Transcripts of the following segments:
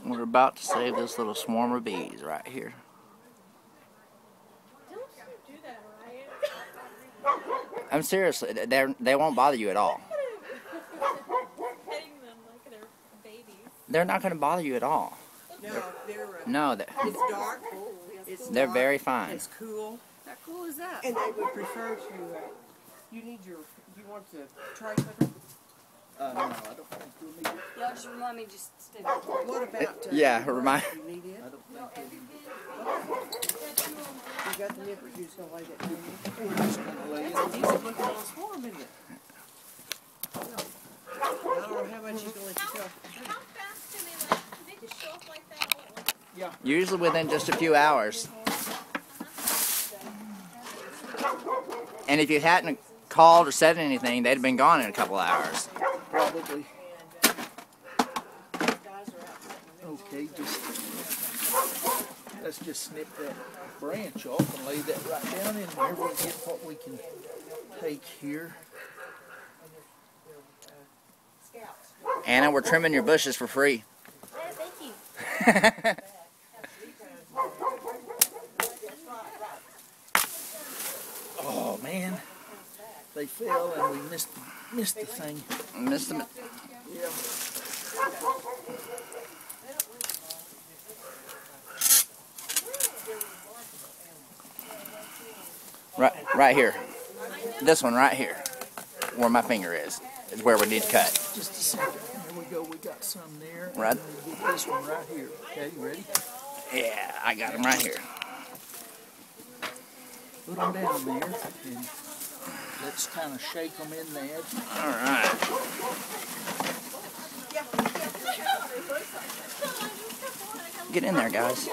We're about to save this little swarm of bees right here. Don't you do that, Ryan? I'm serious. They won't bother you at all. Petting them like they're babies. They're not going to bother you at all. No, No, it's dark. they're very fine. It's cool. How cool is that? And they would prefer to. You want to try something? No, I don't think you'll need it. Y'all just remind me just stay. What about? Yeah, remind. You need it? No, have you been? You got the nippers. You just gonna lay that down. We're just gonna lay it. It's a decent looking little swarm, isn't it? I don't know how much she's gonna let you go. How fast can they just show up like that? Yeah. Usually within just a few hours. And if you hadn't called or said anything, they'd have been gone in a couple hours. Probably. Okay, let's just snip that branch off and lay that right down in there. We'll get what we can take here. Anna, we're trimming your bushes for free. Thank you. Oh man, they fell and we missed the thing. Missed them. Yeah. Right here. This one right here, where my finger is where we need to cut. Just a second. Here we go. We got some there. Right. And we get this one right here. Okay, you ready? Yeah, I got them right here. Put them down there and let's kind of shake them in there. All right. Get in there, guys.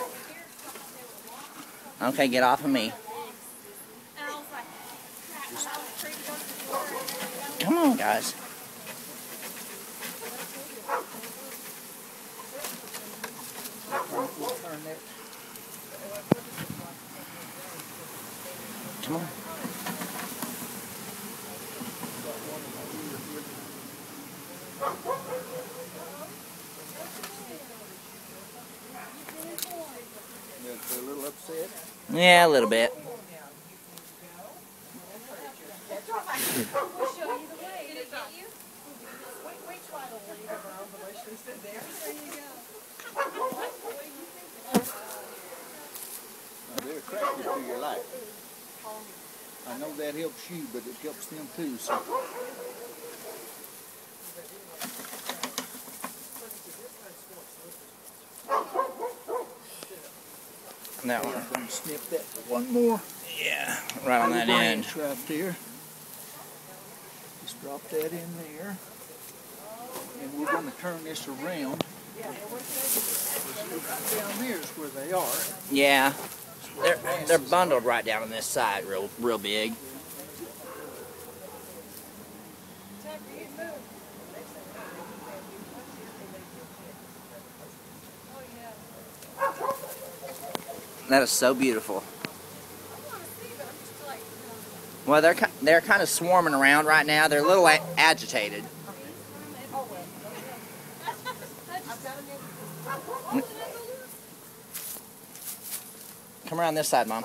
Okay, get off of me. Come on, guys. We'll turn that. Come on. A little upset. Yeah, a little bit. They're attracted to your light. I know that helps you, but it helps them too. So. That one. I'm going to snip that one more. Yeah, right on that end. Right there. Just drop that in there. And we're going to turn this around. Right down there is where they are. Yeah, they're bundled right down on this side, real big. That is so beautiful. Well, they're kind of swarming around right now. They're a little agitated. Come around this side, Mom.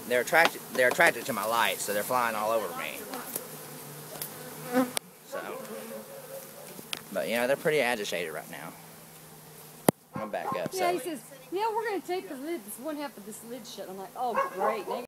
They're attracted to my light, so they're flying all over me. So, but you know, they're pretty agitated right now. I'm gonna back up. Yeah, he says, yeah, we're going to take the lid, this one half of this lid shut. I'm like, oh, great.